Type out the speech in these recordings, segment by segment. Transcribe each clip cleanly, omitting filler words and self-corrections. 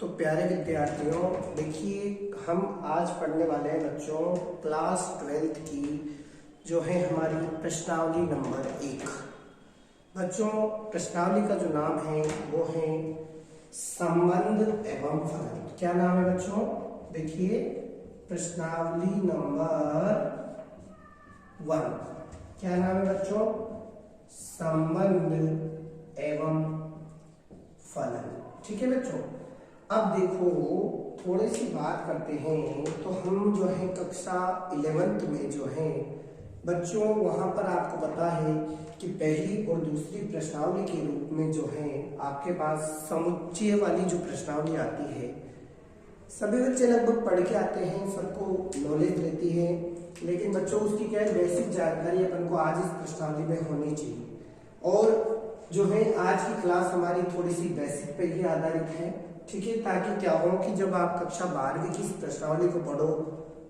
तो प्यारे विद्यार्थियों, देखिए हम आज पढ़ने वाले हैं बच्चों क्लास 12th की जो है हमारी प्रश्नावली नंबर 1। बच्चों प्रश्नावली का जो नाम है वो है संबंध एवं फलन। क्या नाम है बच्चों? देखिए प्रश्नावली नंबर 1 क्या नाम है बच्चों? संबंध एवं फलन। ठीक है बच्चों, अब देखो थोड़ी सी बात करते हैं। तो हम जो है कक्षा 11th में जो है बच्चों वहां पर आपको पता है कि पहली और दूसरी प्रश्नावली के रूप में जो है आपके पास समुच्चय वाली जो प्रश्नावली आती है, सभी बच्चे लगभग पढ़ के आते हैं, सबको नॉलेज रहती है, लेकिन बच्चों उसकी क्या है बेसिक जानकारी अपन को आज इस प्रश्नावली में होनी चाहिए। और जो है आज की क्लास हमारी थोड़ी सी बेसिक पे ही आधारित है, ठीक है, ताकि क्या हो कि जब आप कक्षा 12वीं की इस प्रश्नावली को पढ़ो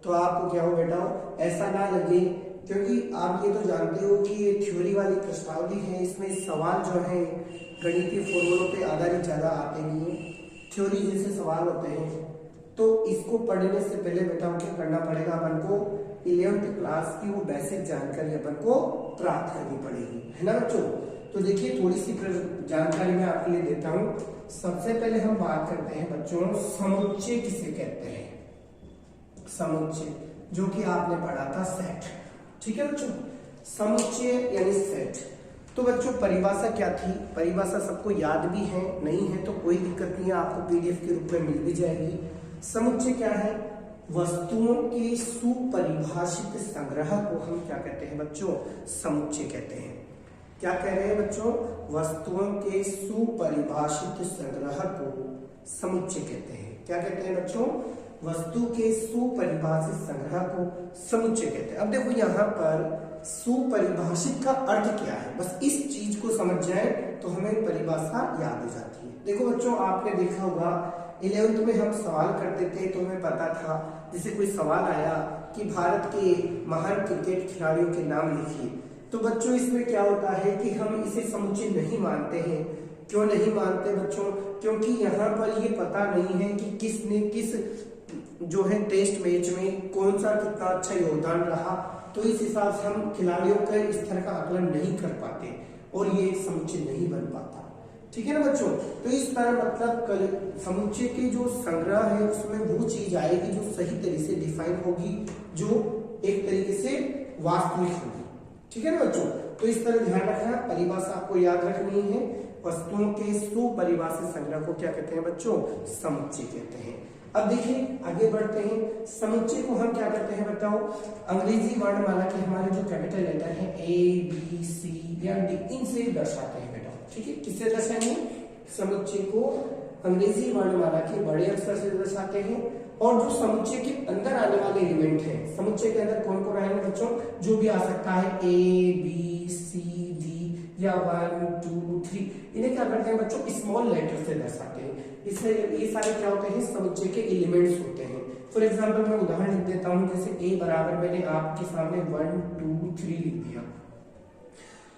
तो आपको क्या हो बेटा ऐसा ना लगे, क्योंकि आप ये तो जानते हो कि ये थ्योरी वाली प्रश्नावली है, इसमें सवाल जो है गणितीय फॉर्मूलों पे आधारित ज्यादा आते नहीं है, थ्योरी जैसे सवाल होते हैं। तो इसको पढ़ने से पहले बेटा क्या करना पड़ेगा, अपन को 11th क्लास की वो बेसिक जानकारी अपन को प्राप्त करनी पड़ेगी, है ना बच्चों। तो देखिए थोड़ी सी जानकारी मैं आपके लिए देता हूं। सबसे पहले हम बात करते हैं बच्चों समुच्चय किसे कहते हैं। समुच्चय जो कि आपने पढ़ा था सेट, ठीक है बच्चों, समुच्चय यानी सेट। तो बच्चों परिभाषा क्या थी? परिभाषा सबको याद भी है, नहीं है तो कोई दिक्कत नहीं है, आपको पीडीएफ के रूप में मिल भी जाएगी। समुच्चय क्या है? वस्तुओं के सुपरिभाषित संग्रह को हम क्या कहते हैं बच्चों? समुच्चय कहते हैं। क्या कह रहे हैं बच्चों? वस्तुओं के सुपरिभाषित संग्रह को समुच्चय कहते हैं। क्या कहते हैं बच्चों? वस्तु के सुपरिभाषित संग्रह को समुच्चय कहते हैं। अब देखो यहाँ पर सुपरिभाषित का अर्थ क्या है, बस इस चीज को समझ जाए तो हमें परिभाषा याद हो जाती है। देखो बच्चों आपने देखा होगा 11th में हम सवाल करते थे तो हमें पता था, जैसे कोई सवाल आया कि भारत के महान क्रिकेट खिलाड़ियों के नाम लिखिए, तो बच्चों इसमें क्या होता है कि हम इसे समुच्चय नहीं मानते हैं। क्यों नहीं मानते बच्चों? क्योंकि यहाँ पर ये पता नहीं है कि किसने किस जो है टेस्ट मैच में कौन सा कितना अच्छा योगदान रहा, तो इस हिसाब से हम खिलाड़ियों का इस तरह का आकलन नहीं कर पाते और ये एक समुच्चय नहीं बन पाता, ठीक है ना बच्चों। तो इस तरह मतलब समुच्चय के जो संग्रह है उसमें वो चीज आएगी जो सही तरीके से डिफाइन होगी, जो एक तरीके से वास्तविक होगी, ठीक है ना बच्चों। तो इस तरह ध्यान रखना, परिभाषा आपको याद रखनी है। वस्तुओं के सुपरिभाषित संग्रह को क्या कहते हैं बच्चों? समुच्चय कहते हैं। अब देखिए आगे बढ़ते हैं। समुच्चय को हम क्या करते हैं बताओ? अंग्रेजी वर्णमाला के हमारे जो कैपिटल लेटर हैं ABCD इनसे दर्शाते हैं बेटा, ठीक है। किससे दर्शाएंगे? समुच्चय को अंग्रेजी वर्णमाला के बड़े अक्षर से दर्शाते हैं। और जो समुच्चय के अंदर आने वाले एलिमेंट हैं, समुच्चय के अंदर कौन कौन आएंगे बच्चों? जो भी आ सकता है ABCD या 1 2 3, इन्हें क्या करते हैं बच्चों? स्मॉल लेटर से दर्शाते हैं। इसमें ये सारे क्या होते हैं? समुच्चय के एलिमेंट्स होते हैं। फॉर एग्जांपल मैं उदाहरण लिख देता हूं, जैसे A बराबर मैंने आपके सामने 1 2 3 लिख दिया,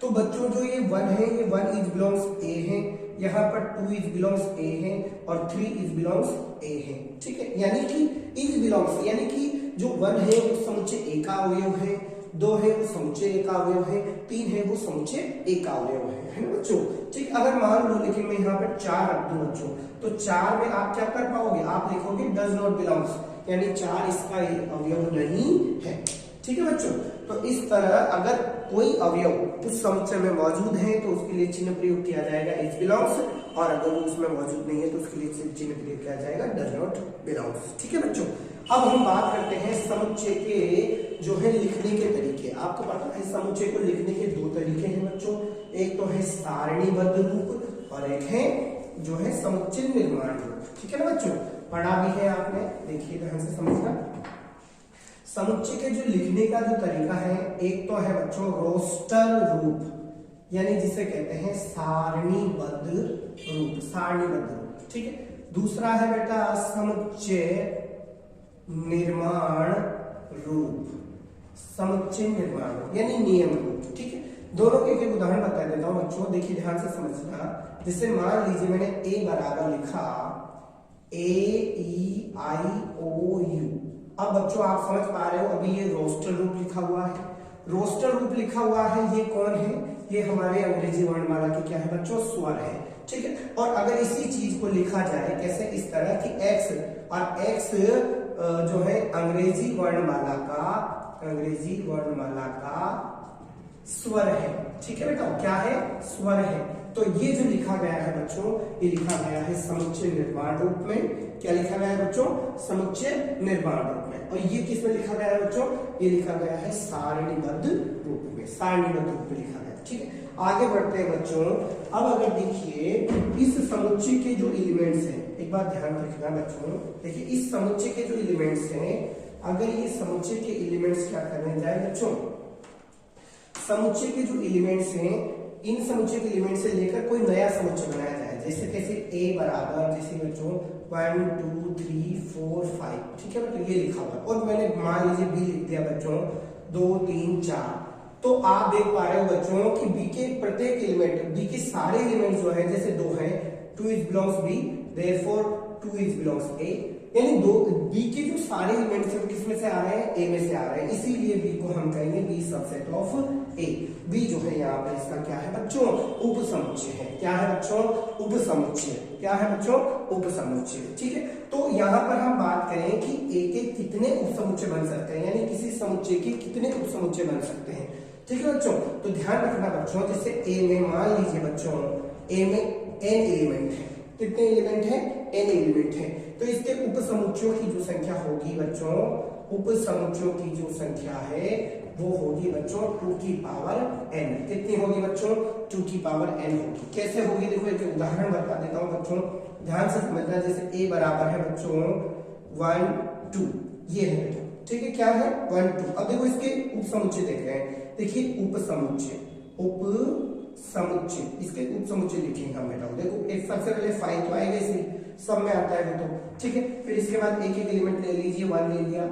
तो बच्चों जो ये 1 है ये 1 इज बिलोंग्स A है, यहाँ पर 2 इज बिलोंग्स A है और 3 इज बिलोंग्स A है, ठीक है। यानी कि इज बिलोंग्स यानी कि जो 1 है वो समुच्चय A का अवयव है, 2 है वो समुच्चय A का अवयव है, 3 है वो समुच्चय A का अवयव है ना बच्चों, ठीक। अगर मान लो लेकिन मैं यहाँ पर 4 रख दूं बच्चों, तो 4 में आप क्या कर पाओगे? आप लिखोगे डज नॉट बिलोंग्स, यानी 4 इसका अवयव नहीं है, ठीक है बच्चों। तो इस तरह अगर कोई अवयव उस समुच्चय में मौजूद है तो उसके लिए चिन्ह प्रयोग किया जाएगा इज बिलोंग्स, और अगर वो उसमें मौजूद नहीं है तो उसके लिए चिन्ह प्रयोग किया जाएगा डज नॉट बिलोंग्स, ठीक है बच्चों। अब हम बात करते हैं समुच्चय के जो है लिखने के तरीके। आपको पता है समुच्चय को लिखने के 2 तरीके हैं बच्चों, एक तो है सारणीबद्ध रूप और एक है जो है समुच्चय निर्माण रूप, ठीक है ना बच्चों। पढ़ा भी है आपने, देखिए ध्यान से समझना। समुच्चय के जो लिखने का जो तरीका है, एक तो है बच्चों रोस्टर रूप, यानी जिसे कहते हैं सारणीबद्ध रूप, सारणीबद्ध रूप, ठीक है। दूसरा है बेटा समुच्चय निर्माण रूप, समुच्चय निर्माण रूप यानी नियम रूप, ठीक है। दोनों के एक उदाहरण बता देता हूं बच्चों, देखिए ध्यान से समझना। जैसे मान लीजिए मैंने A बराबर लिखा AEIOU। अब बच्चों आप समझ पा रहे हो, अभी ये रोस्टर रूप लिखा हुआ है, रोस्टर रूप लिखा हुआ है, ये कौन है, ये हमारे अंग्रेजी वर्णमाला के क्या है बच्चों, स्वर है, ठीक है। और अगर इसी चीज को लिखा जाए कैसे, इस तरह कि एक्स, और एक्स जो है अंग्रेजी वर्णमाला का स्वर है, ठीक है बेटा, क्या है, स्वर है। तो ये जो लिखा गया है बच्चों, ये लिखा गया है समुच्चय निर्माण रूप में। क्या लिखा गया है बच्चों, समुच्चय निर्माण रूप में। और ये किस में लिखा गया है बच्चों, ये लिखा गया है सारणीबद्ध रूप में, सारणीबद्ध रूप में लिखा गया, ठीक है। आगे बढ़ते हैं बच्चों। अब अगर देखिए इस समुच्चय के जो एलिमेंट्स हैं, एक बात ध्यान रखना बच्चों, देखिए इस समुच्चय के जो एलिमेंट्स हैं, अगर ये समुच्चय के एलिमेंट्स क्या करने जाए बच्चों, समुच्चय के जो एलिमेंट्स हैं, इन समुच्चय के एलिमेंट से लेकर कोई नया समुच्चय बनाया जाए, जैसे कैसे A बराबर, जैसे बच्चों 1 2 3 4 5, ठीक है। तो ये लिखा हुआ, और मैंने मान लीजिए B लिख दिया बच्चों 2 3 4। तो आप देख पा रहे हो बच्चों कि B के प्रत्येक एलिमेंट, B के सारे एलिमेंट जो है, जैसे 2 है, 2 is belongs B, therefore 2 is belongs A, यानी दो B के जो सारे एलिमेंट्स हैं किस में से आ रहे हैं, A में से आ रहे हैं, इसीलिए B को हम कहेंगे B subset of A। B जो है यहाँ पे इसका क्या है बच्चों, उपसमुच्चय है। क्या है बच्चों, उपसमुच्चय। क्या है बच्चों, उपसमुच्चय, ठीक है। तो यहाँ पर हम बात करें कि A के कितने उपसमुच्चय बन सकते हैं, यानी किसी समुच्चय के कितने उपसमुच्चय बन सकते हैं, ठीक है बच्चों। तो ध्यान रखना बच्चों, जैसे A में मान लीजिए बच्चों, A में n एलिमेंट है, कितने एलिमेंट है, n एलिमेंट है। तो इसके उपसमुच्चयों की जो संख्या होगी बच्चों, उपसमुच्चयों की जो संख्या है वो होगी बच्चों 2 की पावर n। कितनी होगी बच्चों, 2 की पावर n होगी। कैसे होगी, देखो एक उदाहरण बता देता हूं बच्चों, ध्यान से समझना। जैसे A बराबर है बच्चों 1 2, ये है बच्चों, ठीक है। क्या है, 1 2। अब देखो इसके उपसमुच्चय देख रहे हैं, देखिए उपसमुच्चय, उपसमुच्चय, इसके उपसमुच्चय लिखेंगे हम बेटा। देखो एक सबसे पहले 5 तो आएगा, इसी सब में आता है वो तो, ठीक है। फिर इसके बाद एक एक एलिमेंट ले लीजिए, 1 ले लिया,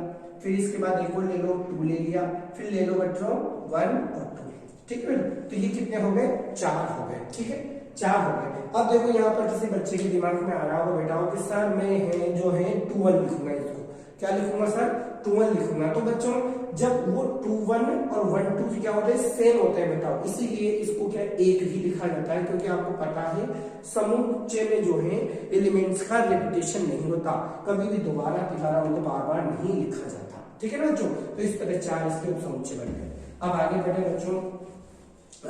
फिर इसके बाद एक और ले लो, 2 ले लिया, फिर ले लो बच्चों 1 और 2, ठीक है। तो ये कितने हो गए, 4 हो गए, ठीक है, 4 हो गए। अब देखो यहाँ पर किसी बच्चे के दिमाग में आ रहा होगा बेटा कि सर मैं जो है 2 1 लिखूंगा, इसको क्या लिखूंगा सर, 2 1 लिखूंगा। तो बच्चों जब वो 2 1 और 1 2 क्या होते हैं, सेम होते हैं बेटा, इसीलिए इसको क्या एक भी लिखा जाता है, क्योंकि आपको पता है समुच्चय में जो है एलिमेंट्स का रिपीटेशन नहीं होता, कभी भी दोबारा उनको बार बार नहीं लिखा जाता, ठीक है ना बच्चों। तो इस तरह 4 इसके उपसमुच्चय बन गए। अब आगे बढ़े बच्चों,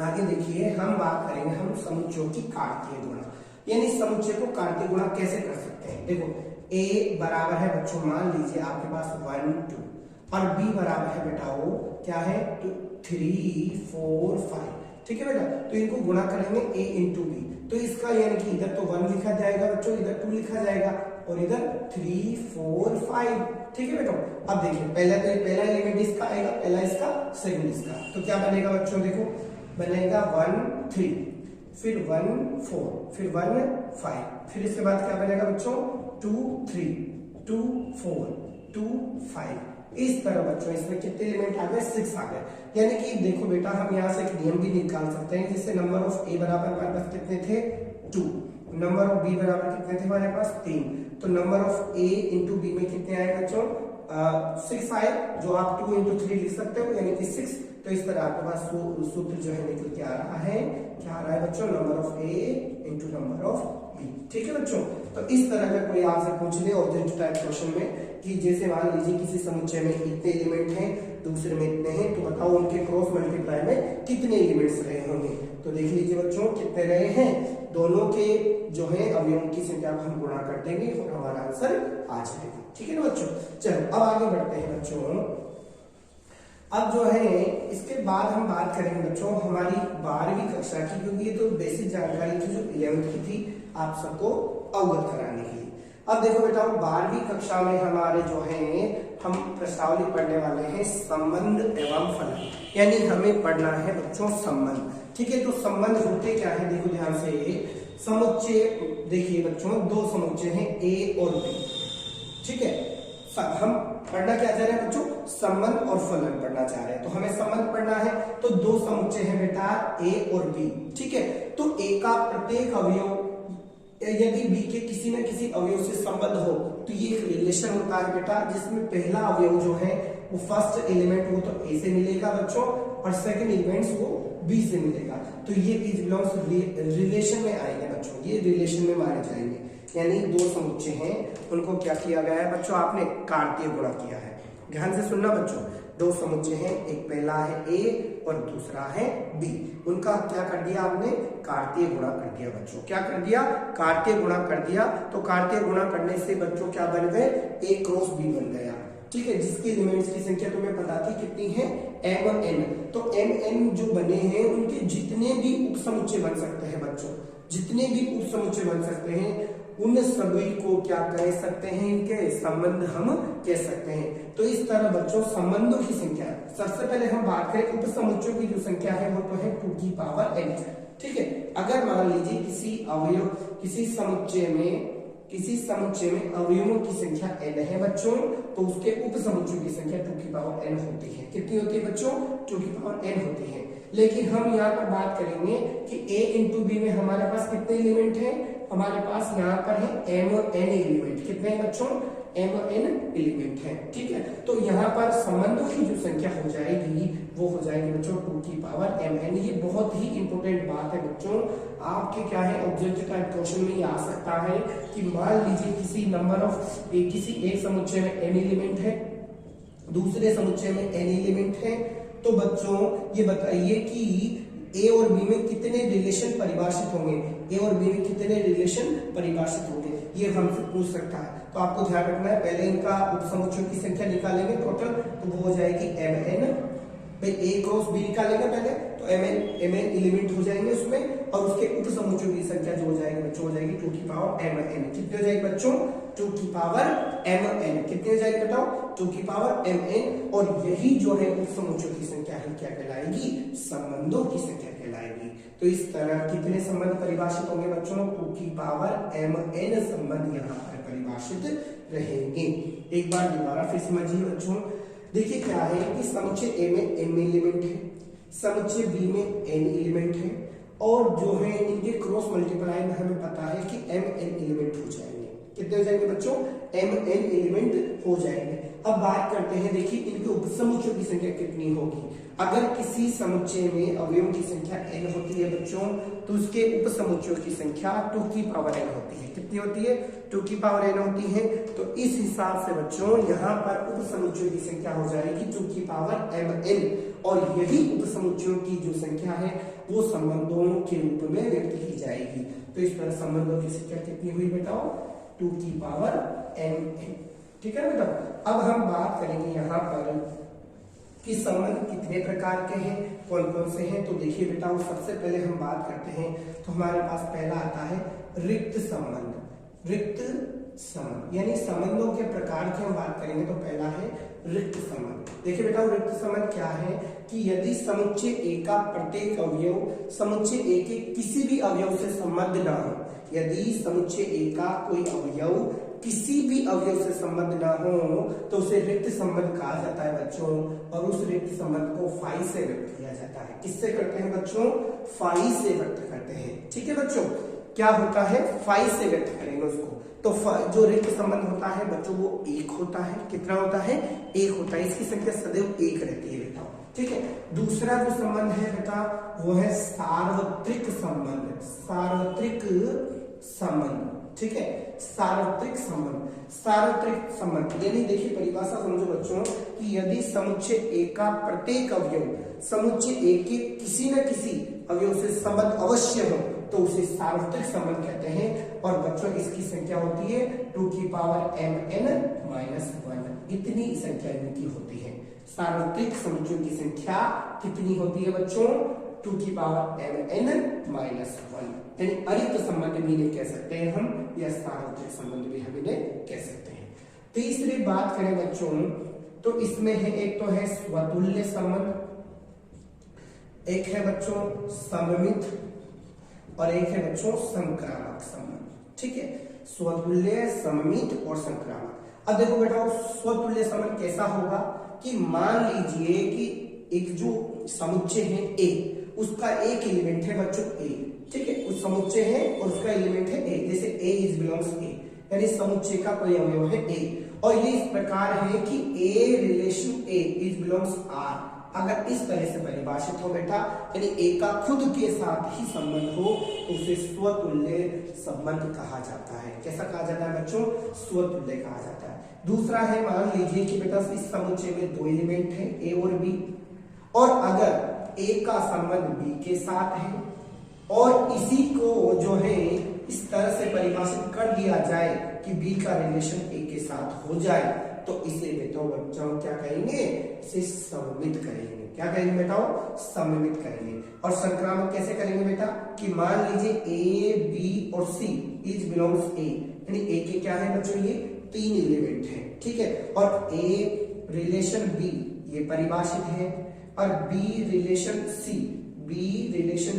आगे देखिए हम बात करेंगे हम समुच्चयों की कार्तीय गुणा, यानी समुच्चय को कार्तीय गुणा कैसे कर सकते हैं। देखो A बराबर है बच्चों, मान लीजिए आपके पास 1 2, और B बराबर है बेटा वो क्या है 3 4 5, ठीक है बेटा। तो इनको गुणा करेंगे A इंटू B, तो इसका यानी कि इधर तो 1 लिखा जाएगा बच्चों, इधर 2 लिखा जाएगा, और इधर 3 4 5, ठीक है बेटा। अब देखिए पहला एलिमेंट इसका आएगा, पहला इसका, सेकंड इसका, तो क्या बनेगा बच्चों, देखो बनेगा 1 3, फिर 1 4, फिर 1 5, फिर इसके बाद क्या बनेगा बच्चों 2 3 2 4 2 5। इस तरह बच्चों इसमें कितने एलिमेंट आ गए, 6 आ गए। यानी कि देखो बेटा हम यहाँ से एक नियम भी निकाल सकते हैं, जिससे नंबर ऑफ A बराबर हमारे पास कितने थे 2, नंबर ऑफ B बराबर कितने थे हमारे पास 3, तो number of A into B में कितने आए बच्चों 6 आए, जो आप 2 इंटू 3 लिख सकते हो, यानी कि 6। तो इस तरह आपके पास सूत्र जो है निकल के आ रहा है, क्या आ रहा है बच्चों, number of A into number of B, ठीक है बच्चों। तो इस तरह का कोई आपसे पूछ ले ऑब्जेक्टिव टाइप क्वेश्चन में कि जैसे मान लीजिए किसी समुच्चय में इतने एलिमेंट हैं, दूसरे में इतने हैं, तो बताओ उनके क्रॉस मल्टीप्लाई में कितने एलिमेंट्स रहे होंगे। तो देख लीजिए बच्चों कितने रहे हैं, दोनों के जो है अवयवों की संख्या को हम गुणा कर देंगे और हमारा आंसर आ जाएगा, ठीक है ना बच्चों। चलो अब आगे बढ़ते हैं बच्चों। अब जो है इसके बाद हम बात करेंगे बच्चों हमारी 12वीं कक्षा की, क्योंकि ये तो बेसिक जानकारी थी जो 11th की थी, आप सबको अवगत कराने के लिए। अब देखो बेटा 12वीं कक्षा में हमारे जो है हम प्रश्नावली पढ़ने वाले हैं संबंध एवं फलन, यानी हमें पढ़ना है बच्चों संबंध, ठीक है। तो संबंध होते क्या है, देखो ध्यान से, समुच्चय देखिए बच्चों 2 समुच्चय हैं A और B, ठीक है। हम पढ़ना क्या चाह रहे हैं बच्चों, संबंध और फलन पढ़ना चाह रहे हैं। तो हमें संबंध पढ़ना है, तो 2 समुच्चय हैं बेटा A और B, ठीक है। तो A का प्रत्येक अवयव यदि बी के किसी न किसी अवयव से संबंध हो तो ये एक रिलेशन होता है बेटा, जिसमें पहला अवयव जो है वो फर्स्ट एलिमेंट वो तो ए से मिलेगा बच्चों, और सेकंड एलिमेंट्स वो बी से मिलेगा। तो ये इज बिलोंग्स रिलेशन में आएंगे बच्चों, ये रिलेशन में माने जाएंगे। यानी दो समुच्चय हैं, उनको क्या किया गया है बच्चों, आपने कार्तीय गुणा किया है। ध्यान से सुनना बच्चों, दो समुच्चय हैं, एक पहला है ए और दूसरा है बी, उनका क्या कर दिया आपने, कार्तीय गुणा कर दिया बच्चों। क्या कर दिया, कार्तीय गुणा कर दिया। तो कार्तीय गुणा करने से बच्चों क्या बन गए, ए क्रॉस बी बन गया, ठीक है, जिसकी एलिमेंट्स की संख्या तुम्हें पता थी कितनी है, m और n। तो m n जो बने हैं उनके जितने भी उपसमुच्चय बन सकते हैं बच्चों, जितने भी उपसमुच्चय बन सकते हैं उन सभी को क्या कह सकते हैं, इनके संबंध हम कह सकते हैं। तो इस तरह बच्चों संबंधों की संख्या, सबसे पहले हम बात करें उपसमुच्चयों की जो संख्या है वो तो है 2 की पावर n, ठीक है। अगर मान लीजिए किसी अवयव किसी समुच्चय में अवयवों की संख्या n है बच्चों, तो उसके उपसमुच्चयों की संख्या 2 की पावर n होती है। कितनी होती है बच्चों, 2 की पावर n होती है। लेकिन हम यहाँ पर बात करेंगे कि a इंटू बी में हमारे पास कितने एलिमेंट हैं, हमारे पास यहाँ पर है m और n एलिमेंट। कितने हैं बच्चों, m और n एलिमेंट है, ठीक है। तो यहाँ पर संबंधों की जो संख्या हो जाएगी वो हो जाएगी बच्चों 2 की पावर mn। ये बहुत ही इंपॉर्टेंट बात है बच्चों, आपके क्या है ऑब्जेक्टिव टाइप क्वेश्चन में ये आ सकता है कि मान लीजिए किसी एक समुच्चय में n एलिमेंट है, दूसरे समुच्चय में n एलिमेंट है, तो बच्चों ये बताइए कि ए और बी में कितने रिलेशन परिभाषित होंगे, ए और बी में कितने रिलेशन परिभाषित होंगे, ये हमसे पूछ सकता है। तो आपको ध्यान रखना है, पहले इनका उपसमुच्चयों की संख्या निकालेंगे टोटल, तो वो हो जाएगी mn, भाई a क्रॉस b निकालेंगे पहले, तो mn एलिमेंट हो जाएंगे उसमें, और उसके उपसमुच्चयों की संख्या जो हो जाएगी बच्चों हो जाएगी 2 की पावर mn। कितनी हो जाएगी बच्चों, 2 की पावर mn। कितनी हो जाएगी बताओ, 2 की पावर mn। और यही जो है उपसमुच्चयों की संख्या है क्या कहलाएगी, संबंधों की संख्या कहलाएगी। तो इस तरह कितने संबंध परिभाषित होंगे बच्चों, 2 की पावर mn संबंध यहाँ पर परिभाषित रहेंगे। एक बार दोबारा फिर समझिए बच्चों, देखिए क्या है कि समुच्चय ए में m एलिमेंट है, समुच्चय बी में n एलिमेंट है, और जो है इनके क्रॉस मल्टीप्लाई में हमें पता है कि mn एलिमेंट हो जाएंगे। कितने हो जाएंगे बच्चों, mn एलिमेंट हो जाएंगे। अब बात करते हैं, देखिए इनके उपसमुच्चयों की संख्या कितनी होगी। अगर किसी समुच्चय में अवयवों की संख्या n होती है बच्चों, तो उसके उपसमुच्चयों की संख्या 2 की पावर n होती है। कितनी होती है, 2 की पावर n होती है। तो इस हिसाब से बच्चों यहाँ पर उपसमुच्चयों की संख्या हो जाएगी 2 की पावर mn, और यही उपसमुच्चयों की जो संख्या है वो संबंधों के रूप में व्यक्त की जाएगी। तो इस तरह संबंधों की संख्या कितनी हुई बताओ, 2 की पावर mn, ठीक है बेटा। अब हम बात करेंगे यहाँ पर कि संबंध कितने प्रकार के हैं, कौन कौन से हैं। तो देखिए बेटा, सबसे पहले हम बात करते हैं तो हमारे पास पहला आता है रिक्त संबंध। रिक्त संबंध यानी संबंधों के प्रकार की हम बात करेंगे तो पहला है रिक्त संबंध। देखिए बेटा, रिक्त संबंध क्या है कि यदि समुच्चय ए का प्रत्येक अवयव समुच्चय ए के किसी भी अवयव से संबद्ध ना हो, यदि समुच्चय ए का कोई अवयव किसी भी अवयव से संबंध ना हो तो उसे रिक्त संबंध कहा जाता है बच्चों, और उस रिक्त संबंध को फाई से व्यक्त किया जाता है। किससे करते हैं बच्चों, फाई से व्यक्त करते हैं, ठीक है बच्चों। क्या होता है, फाई से व्यक्त करेंगे उसको। तो जो रिक्त संबंध होता है बच्चों वो 1 होता है। कितना होता है, 1 होता है। इसकी संख्या सदैव 1 रहती है बेटा, ठीक है। दूसरा जो संबंध है बेटा वो है सार्वत्रिक संबंध। सार्वत्रिक संबंध, ठीक है, सार्वत्रिक संबंध। सार्वत्रिक संबंध यानी देखिए परिभाषा समझो बच्चों कि यदि समुच्चय ए का प्रत्येक अवयव समुच्चय ए के किसी न किसी अवयव से संबद्ध अवश्य हो तो उसे सार्वत्रिक संबंध कहते हैं। और बच्चों इसकी संख्या होती है 2 की पावर mn-1। इतनी संख्या इनकी होती है। सार्वत्रिक समुच्चयों की संख्या कितनी होती है बच्चों, 2 की पावर mn-1। यानी अरिक्त संबंध भी इन्हें कह सकते हैं हम, या सार्वत्रिक संबंध भी हम इन्हें कह सकते हैं। तीसरी बात करें बच्चों तो इसमें है, एक तो है स्वतुल्य संबंध, एक है बच्चों सममित, और एक है बच्चों संक्रामक संबंध, ठीक है। स्वतुल्य, सममित और संक्रामक। अब देखो बेटा, स्वतुल्य संबंध कैसा होगा कि मान लीजिए कि एक जो समुच्चय है ए, उसका एक एलिमेंट है बच्चों ए, ठीक है, उस समुच्चय है और उसका एलिमेंट है ए, जैसे ए इज बिलोंग्स ए, यानी समुच्चय का कोई अवयव है ए, और ये इस प्रकार है कि a relation a is belongs R, अगर इस तरह से परिभाषित हो बेटा, यानी ए का खुद के साथ ही संबंध हो तो उसे स्वतुल्य संबंध कहा जाता है। कैसा कहा जाता है बच्चों? स्वतुल्य कहा जाता है। दूसरा है, मान लीजिए कि बेटा इस समुच्चय में दो एलिमेंट है ए और बी, और अगर ए का संबंध बी के साथ है और इसी को जो है इस तरह से परिभाषित कर दिया जाए कि बी का रिलेशन ए के साथ हो जाए, तो इसे बेटा बच्चों क्या कहेंगे? इसे सममित करेंगे। क्या करेंगे बेटा? सममित करेंगे। और संक्रामक कैसे करेंगे बेटा? कि मान लीजिए ए बी और सी इज बिलोंग्स ए, यानी ए के क्या है बच्चों? ये तीन एलिमेंट है, ठीक है, और ए रिलेशन बी ये परिभाषित है, और बी रिलेशन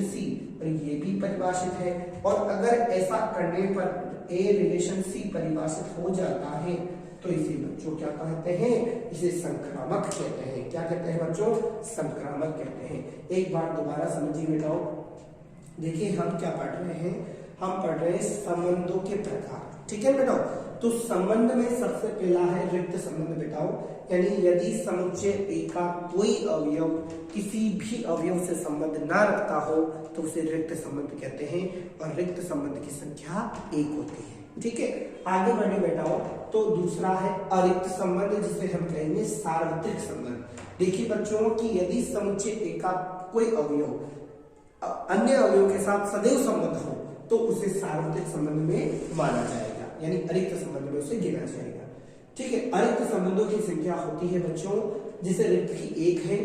सी और ये भी परिभाषित है। और अगर ऐसा करने पर ए रिलेशन सी परिभाषित हो जाता है तो इसे बच्चों क्या कहते हैं? इसे संक्रामक कहते हैं। क्या कहते हैं बच्चों? संक्रामक कहते हैं। एक बार दोबारा समझिए बेटाओ, देखिए हम क्या पढ़ रहे हैं? हम पढ़ रहे हैं संबंधों के प्रकार, ठीक है बेटाओ। तो संबंध में सबसे पहला है रिक्त संबंध बेटाओ, यानी यदि समुच्चय ए का कोई अवयव किसी भी अवयव से संबंध ना रखता हो तो उसे रिक्त संबंध कहते हैं, और रिक्त संबंध की संख्या एक होती है, ठीक है। आगे बढ़े बेटाओ, तो दूसरा है अरिक्त संबंध, जिसे हम कहेंगे सार्वत्रिक संबंध। देखिए बच्चों कि यदि समुच्चय ए का कोई अवयव अन्य अवयव के साथ सदैव संबंध हो तो उसे सार्वत्रिक संबंध में माना जाएगा, यानी अरिक्त संबंध में उसे गिना जाएगा, ठीक है। अरिक्त संबंधों की संख्या होती है बच्चों, जैसे रिक्त की एक है,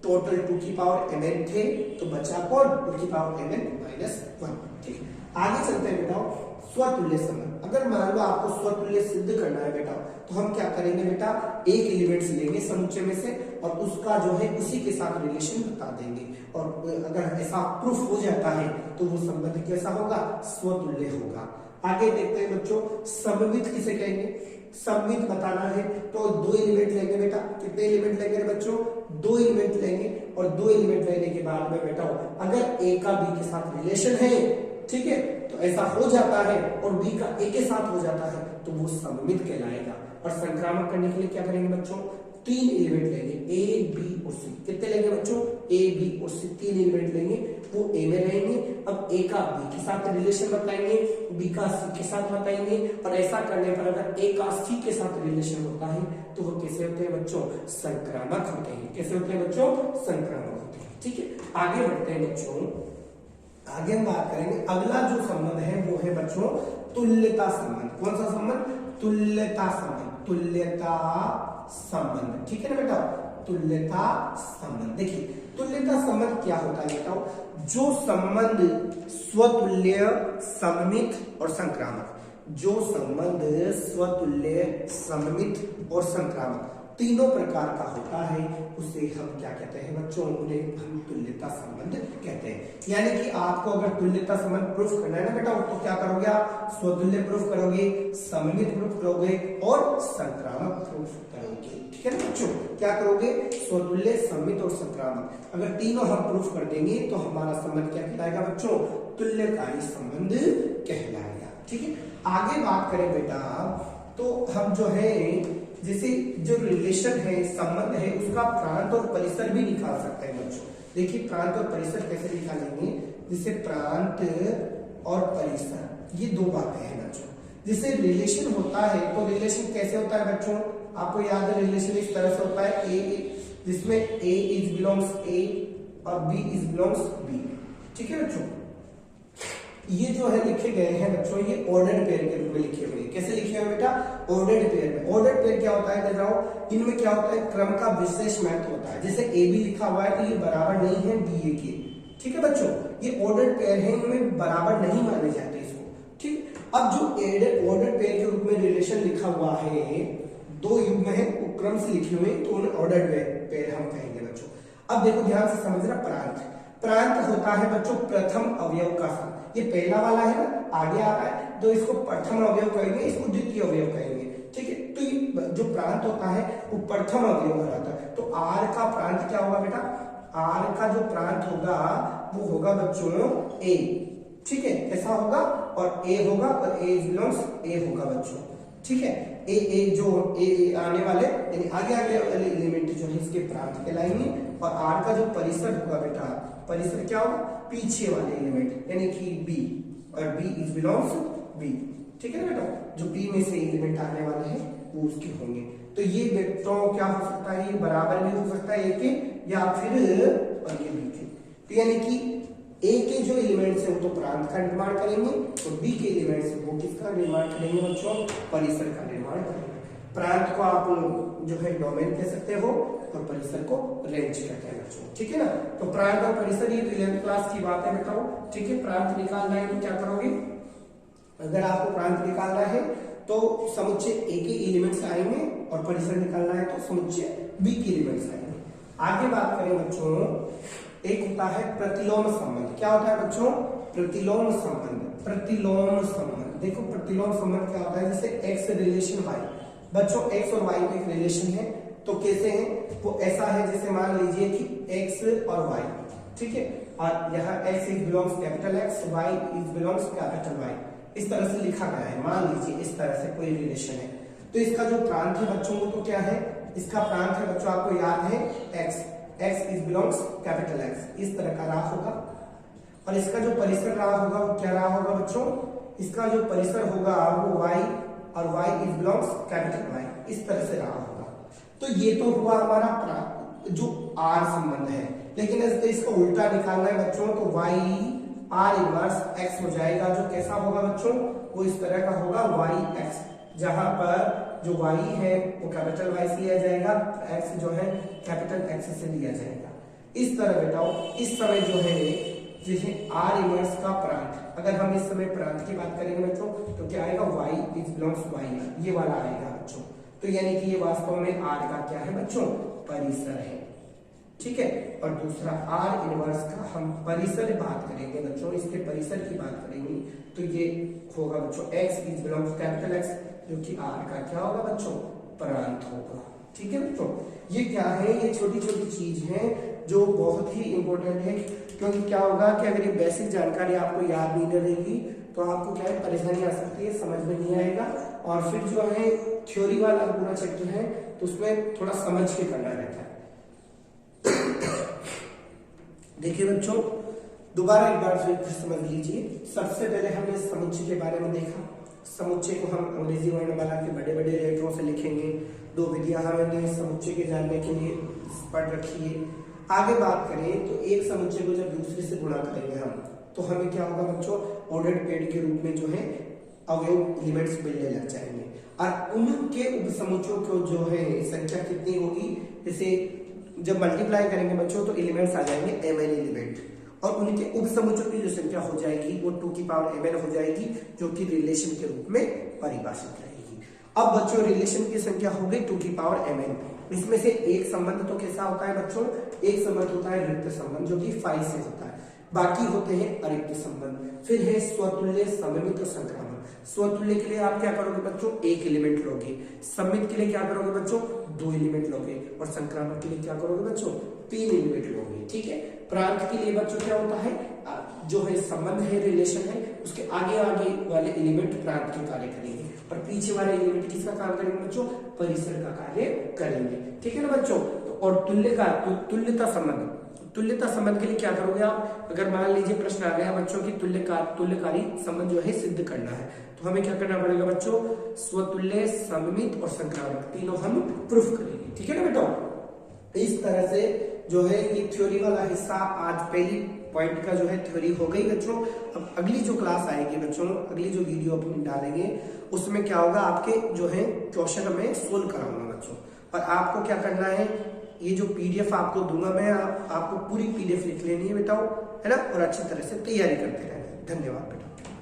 टोटल 2 की पावर mn थे, तो बचा कौन? 2 की पावर mn माइनस 1, ठीक है। आगे चलते हैं बेटा, स्वतुल्य संबंध। अगर मान लो आपको स्वतुल्य सिद्ध करना है बेटा, तो हम क्या करेंगे बेटा? एक एलिमेंट्स लेंगे समुच्चय में से और उसका जो है उसी के साथ रिलेशन बता देंगे, और अगर ऐसा प्रूफ हो जाता है तो वो संबंध कैसा होगा? स्वतुल्य होगा। आगे देखते हैं बच्चों, सममित किसे कहेंगे? सममित बताना है तो दो एलिमेंट लेंगे बेटा। कितने एलिमेंट लेंगे बच्चों? दो एलिमेंट लेंगे, और दो एलिमेंट लेने के बाद में बेटा अगर ए का बी के साथ रिलेशन है, ठीक है, तो ऐसा हो जाता है और बी का ए के साथ हो जाता है तो वो सममित कहलाएगा। और संक्रामक करने के लिए क्या करेंगे बच्चों? तीन एलिमेंट लेंगे, ए बी और सी। कितने लेंगे बच्चों? ए बी और सी, तीन एलिमेंट लेंगे, वो ए में रहेंगे। अब ए का बी के साथ रिलेशन बताएंगे, बी का सी के साथ बताएंगे, और ऐसा करने पर अगर ए का सी के साथ रिलेशन होता है तो वो कैसे होते हैं बच्चों? संक्रामक होते हैं। कैसे होते हैं बच्चों? संक्रामक होते हैं, ठीक है। आगे बढ़ते हैं बच्चों, आगे हम बात करेंगे। अगला जो संबंध है वो है बच्चों तुल्यता संबंध। कौन सा संबंध? तुल्यता संबंध। तुल्यता संबंध, ठीक है ना बेटा? तुल्यता संबंध। देखिए तुल्यता संबंध क्या होता है बेटा? जो संबंध स्वतुल्य, सममित और संक्रामक, जो संबंध स्वतुल्य, सममित और संक्रामक तीनों प्रकार का होता है उसे हम क्या कहते हैं बच्चों? उन्हें हम तुल्यता संबंध कहते हैं। यानी कि आपको अगर तुल्यता संबंध प्रूफ करना है ना बेटा, तो क्या करोगे आप? स्वतुल्य प्रूफ करोगे, सममित प्रूफ करोगे और संक्रामक प्रूफ करोगे, ठीक है ना बच्चों? क्या करोगे? स्वतुल्य, सममित और संक्रामक। अगर तीनों हम प्रूफ कर देंगे तो हमारा संबंध क्या कहलाएगा बच्चों? तुल्यकारी संबंध कहलाएगा, ठीक है। आगे बात करें बेटा, तो हम जो है जैसे जो रिलेशन है, संबंध है, उसका प्रांत और परिसर भी निकाल सकते हैं बच्चों। देखिए प्रांत और परिसर कैसे निकालेंगे? जैसे प्रांत और परिसर ये दो बातें हैं बच्चों। जैसे रिलेशन होता है तो रिलेशन कैसे होता है बच्चों? आपको याद है रिलेशन इस तरह से होता है, ए जिसमें ए इज बिलोंग्स ए और बी इज बिलोंग्स बी, ठीक है बच्चों। ये जो है लिखे गए हैं बच्चों, ये ऑर्डर्ड पेयर के रूप में लिखे हुए हैं। कैसे लिखे हुए बेटा? ऑर्डर्ड पेयर में। ऑर्डर्ड पेयर क्या होता है बताओ? इनमें क्या होता है? क्रम का विशेष महत्व होता है। जैसे ए बी लिखा हुआ है तो ये बराबर नहीं है बी ए के, ठीक है बच्चों। ये ऑर्डर्ड पेयर है, इनमें बराबर नहीं माने जाते इसको, ठीक। अब जो ऑर्डर्ड पेयर के रूप में रिलेशन लिखा हुआ है, दो युग्म है, वो क्रम से लिखे हुए, तो उन्हें ऑर्डर्ड पेयर हम कहेंगे बच्चों। अब देखो ध्यान से समझना, प्रांत। प्रांत होता है बच्चों प्रथम अवयव का सा। ये पहला वाला है ना, आगे आ रहा है, तो इसको प्रथम अवयव कहेंगे, इसको द्वितीय अवयव कहेंगे, ठीक है। तो ये जो प्रांत होता है वो प्रथम अवयव कहलाता है। तो आर का प्रांत क्या होगा बेटा? आर का जो प्रांत होगा वो होगा बच्चों ए, ठीक है, ऐसा होगा और ए होगा और ए बिलोंग्स ए होगा बच्चों, ठीक है। ए जो ए आने वाले यानी आगे आगे वाले एलिमेंट जो है इसके प्रांत कहलाएंगे और आर का जो परिसर होगा बेटा, परिसर क्या होगा, पीछे वाले एलिमेंट यानी कि बी, और बी इज बिलोंग्स बी, ठीक है ना बेटा, जो बी में से एलिमेंट आने वाले हैं वो उसके होंगे। तो ये वेक्टरों क्या हो सकता है, ये बराबर भी हो सकता है ए के या फिर और ये बी के। तो यानी कि ए के जो एलिमेंट्स है वो तो प्रांत का निर्माण करेंगे और बी के एलिमेंट्स है वो किसका निर्माण करेंगे बच्चों, परिसर का निर्माण करेंगे। प्रांत को आप जो है डोमेन कह सकते हो और परिसर को रेंज कहते हैं बच्चों, ठीक है ना। तो प्रांत और परिसर ये 11th क्लास की बात है बताओ, ठीक है। प्रांत निकालना है तो क्या करोगे, अगर आपको प्रांत निकालना है तो समुच्चय ए के एलिमेंट्स आएंगे और परिसर निकालना है तो समुच्चय बी के एलिमेंट्स आएंगे। आगे बात करें बच्चों, एक होता है प्रतिलोम संबंध। क्या होता है बच्चों, प्रतिलोम संबंध। प्रतिलोम संबंध देखो, प्रतिलोम संबंध क्या होता है, जैसे एक्स रिलेशन वाई, बच्चों एक्स और वाई का एक रिलेशन है तो कैसे है वो, ऐसा है जैसे मान लीजिए कि एक्स और वाई, ठीक है, और यहाँ X is belongs capital X, Y is belongs capital Y, इस तरह से लिखा गया है। मान लीजिए इस तरह से कोई रिलेशन है तो इसका जो प्रांत है बच्चों वो तो क्या है, इसका प्रांत है बच्चों आपको याद है x, x is belongs capital x, इस तरह का रहा होगा। और इसका जो परिसर रहा होगा वो क्या रहा होगा बच्चों, इसका जो परिसर होगा वो वाई और Y is belongs capital Y, इस तरह से रहा होगा। तो ये तो हुआ हमारा जो आर संबंध है, लेकिन इसका उल्टा निकालना है बच्चों तो वाई आर इनवर्स एक्स हो जाएगा, जो कैसा होगा बच्चों, वो इस तरह का होगा वाई एक्स, जहां पर जो वाई है वो कैपिटल वाई से लिया जाएगा, एक्स जो है कैपिटल एक्स से लिया जाएगा। इस तरह बेटाओ इस समय जो है जैसे आर इनवर्स का प्रांत, अगर हम इस समय प्रांत की बात करेंगे बच्चों तो क्या आएगा, वाई इज बिलोंग्स वाई, ये वाला आएगा बच्चों। तो यानी कि ये वास्तव में आर का क्या है बच्चों, परिसर है, ठीक है। और दूसरा आर इनवर्स का हम परिसर बात करेंगे बच्चों, इसके परिसर की बात करेंगे तो ये होगा बच्चों x is belongs capital x, जो कि आर का क्या होगा बच्चों, प्रांत होगा, ठीक है बच्चों। ये क्या है, ये छोटी छोटी चीज है जो बहुत ही इंपॉर्टेंट है, क्योंकि क्या होगा कि अगर ये बेसिक जानकारी आपको याद नहीं रहेगी तो आपको क्या है परेशानी आ सकती है, समझ में नहीं आएगा, और फिर जो है थ्योरी वाला पूरा चैप्टर है तो उसमें थोड़ा समझ के करना रहता है। देखिए बच्चों दोबारा एक बार फिर समझ लीजिए। सबसे पहले हमने समुच्चय के बारे में देखा, समुच्चय को हम अंग्रेजी वर्णमाला के बड़े बड़े लेटरों से लिखेंगे। दो विधियां हमने समुच्चय के जानने के लिए पढ़ रखी है। आगे बात करें तो एक समुच्चय को जब दूसरे से गुणा करेंगे हम तो हमें क्या होगा बच्चों, ऑर्डर्ड पेड़ के रूप में जो है अवयव एलिमेंट्स मिलने लग जाएंगे, और उनके उपसमुच्चयों को जो है संख्या कितनी होगी, जैसे जब मल्टीप्लाई करेंगे बच्चों तो एलिमेंट्स आ जाएंगे mn एलिमेंट, और उनके उपसमुच्चयों की जो संख्या हो जाएगी वो 2 की पावर mn हो जाएगी, जो कि रिलेशन के रूप में परिभाषित रहेगी। अब बच्चों रिलेशन की संख्या हो गई 2 की पावर mn, इसमें से एक संबंध तो कैसा होता है बच्चों, एक संबंध होता है रिक्त संबंध जो कि 5 से होता है, बाकी होते हैं अरिक्त संबंध। फिर है स्वतुल्य, सममित और संक्रामक। स्वतुल्य के लिए आप क्या करोगे बच्चों, एक एलिमेंट लोगे, सममित के लिए क्या करोगे बच्चों, 2 एलिमेंट लोगे, और संक्रामक के लिए क्या करोगे बच्चों, 3 एलिमेंट लोगे, ठीक है। प्रांत के लिए बच्चों क्या होता है, जो है संबंध है, रिलेशन है, उसके आगे आगे वाले एलिमेंट प्रांत के कार्य करेंगे और पीछे वाले एलिमेंट किसका काम करेंगे बच्चों, परिसर का कार्य करेंगे, ठीक है ना बच्चों। और तुल्यता संबंध, तुल्यता संबंध के लिए क्या करोगे आप, अगर मान लीजिए प्रश्न आ गया बच्चों की तुल्यकारी संबंध जो है सिद्ध करना है तो हमें क्या करना पड़ेगा बच्चों, स्वतुल्य, सममित और संक्रामक तीनों हम प्रूफ करेंगे, ठीक है ना बेटा। इस तरह से जो है ये थ्योरी वाला हिस्सा आज पहली पॉइंट का जो है थ्योरी हो गई बच्चों। अब अगली जो क्लास आएगी बच्चों, अगली जो वीडियो अपन डालेंगे उसमें क्या होगा, आपके जो है क्वेश्चन में सोल्व कराऊंगा बच्चों, और आपको क्या करना है, ये जो पीडीएफ आपको दूंगा मैं, आपको पूरी पीडीएफ लिख लेनी है बेटाओ, है ना, और अच्छी तरह से तैयारी करते रहना। धन्यवाद बेटा।